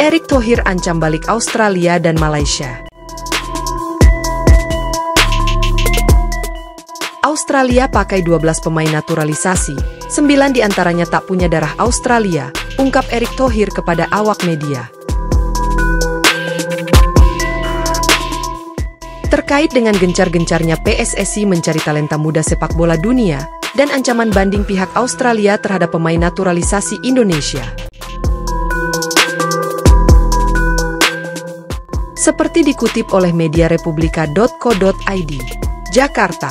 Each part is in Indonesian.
Erick Thohir ancam balik Australia dan Malaysia. Australia pakai 12 pemain naturalisasi, 9 diantaranya tak punya darah Australia, ungkap Erick Thohir kepada awak media. Terkait dengan gencar-gencarnya PSSI mencari talenta muda sepak bola dunia, dan ancaman banding pihak Australia terhadap pemain naturalisasi Indonesia. Seperti dikutip oleh media Republika.co.id, Jakarta.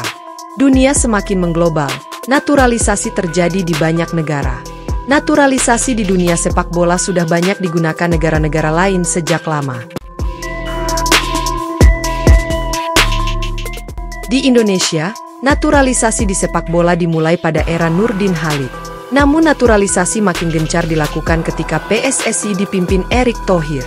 Dunia semakin mengglobal, naturalisasi terjadi di banyak negara. Naturalisasi di dunia sepak bola sudah banyak digunakan negara-negara lain sejak lama. Di Indonesia, naturalisasi di sepak bola dimulai pada era Nurdin Halid. Namun naturalisasi makin gencar dilakukan ketika PSSI dipimpin Erick Thohir.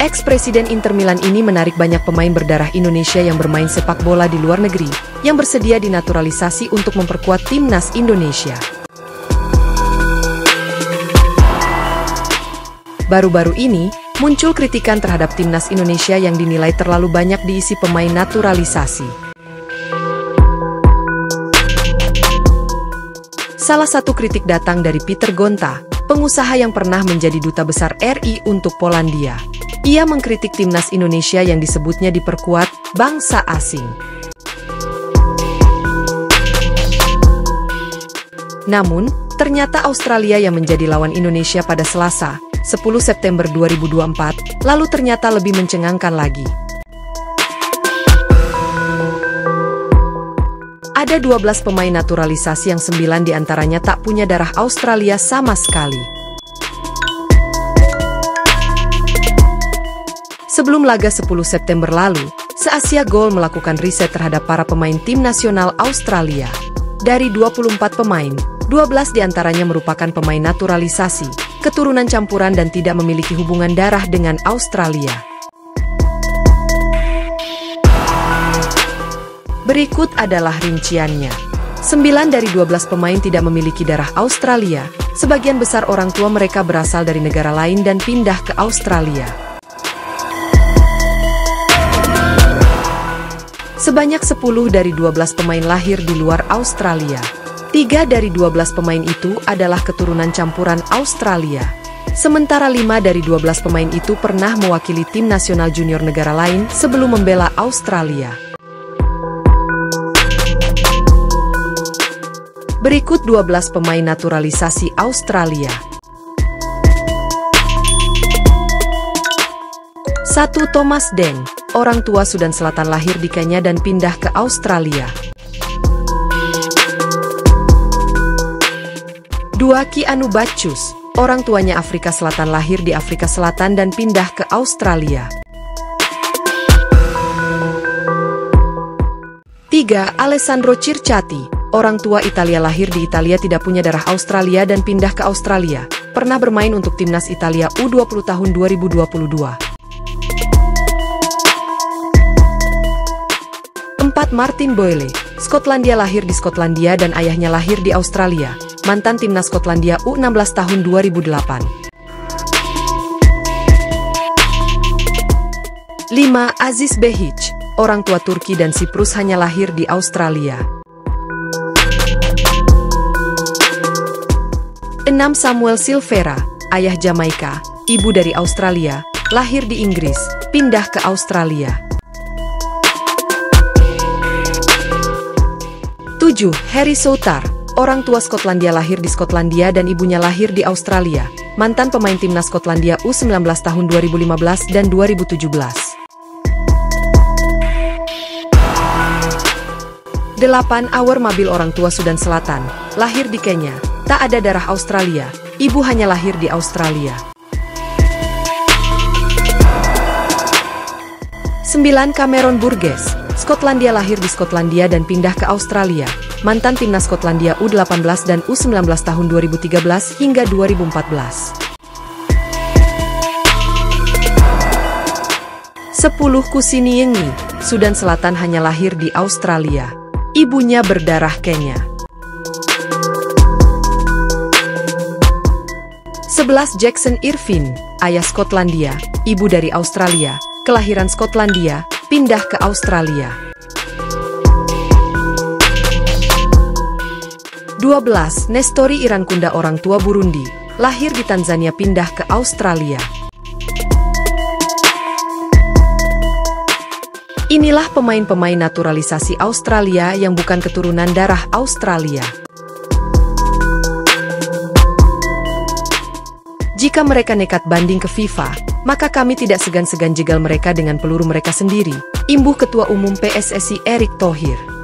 Ex-presiden Inter Milan ini menarik banyak pemain berdarah Indonesia yang bermain sepak bola di luar negeri, yang bersedia dinaturalisasi untuk memperkuat timnas Indonesia. Baru-baru ini, muncul kritikan terhadap timnas Indonesia yang dinilai terlalu banyak diisi pemain naturalisasi. Salah satu kritik datang dari Peter Gonta, pengusaha yang pernah menjadi duta besar RI untuk Polandia. Ia mengkritik timnas Indonesia yang disebutnya diperkuat bangsa asing. Namun, ternyata Australia yang menjadi lawan Indonesia pada Selasa, 10 September 2024, lalu ternyata lebih mencengangkan lagi. Ada 12 pemain naturalisasi yang 9 diantaranya tak punya darah Australia sama sekali. Sebelum laga 10 September lalu, Se-Asia Goal melakukan riset terhadap para pemain tim nasional Australia. Dari 24 pemain, 12 diantaranya merupakan pemain naturalisasi, keturunan campuran dan tidak memiliki hubungan darah dengan Australia. Berikut adalah rinciannya. 9 dari 12 pemain tidak memiliki darah Australia, sebagian besar orang tua mereka berasal dari negara lain dan pindah ke Australia. Sebanyak 10 dari 12 pemain lahir di luar Australia. 3 dari 12 pemain itu adalah keturunan campuran Australia. Sementara 5 dari 12 pemain itu pernah mewakili tim nasional junior negara lain sebelum membela Australia. Berikut 12 pemain naturalisasi Australia. 1. Thomas Deng. Orang tua Sudan Selatan lahir di Kenya dan pindah ke Australia. 2. Keanu Bachus. Orang tuanya Afrika Selatan lahir di Afrika Selatan dan pindah ke Australia. 3. Alessandro Circati. Orang tua Italia lahir di Italia tidak punya darah Australia dan pindah ke Australia. Pernah bermain untuk timnas Italia U20 tahun 2022. 4. Martin Boyle. Skotlandia lahir di Skotlandia dan ayahnya lahir di Australia. Mantan timnas Skotlandia U16 tahun 2008. 5. Aziz Behic. Orang tua Turki dan Siprus hanya lahir di Australia. 6. Samuel Silvera. Ayah Jamaika, ibu dari Australia, lahir di Inggris, pindah ke Australia. 7. Harry Soutar. Orang tua Skotlandia lahir di Skotlandia dan ibunya lahir di Australia. Mantan pemain timnas Skotlandia U19 tahun 2015 dan 2017. 8. Awer Mabil. Orang tua Sudan Selatan, lahir di Kenya. Tak ada darah Australia, ibu hanya lahir di Australia. 9. Cameron Burgess. Skotlandia lahir di Skotlandia dan pindah ke Australia. Mantan timnas Skotlandia U18 dan U19 tahun 2013 hingga 2014. 10. Kusini Yengi. Sudan Selatan hanya lahir di Australia. Ibunya berdarah Kenya. 11. Jackson Irvine, ayah Skotlandia, ibu dari Australia, kelahiran Skotlandia, pindah ke Australia. 12. Nestori Irankunda, orang tua Burundi, lahir di Tanzania, pindah ke Australia. Inilah pemain-pemain naturalisasi Australia yang bukan keturunan darah Australia. Jika mereka nekat banding ke FIFA, maka kami tidak segan-segan jegal mereka dengan peluru mereka sendiri, imbuh Ketua Umum PSSI Erick Thohir.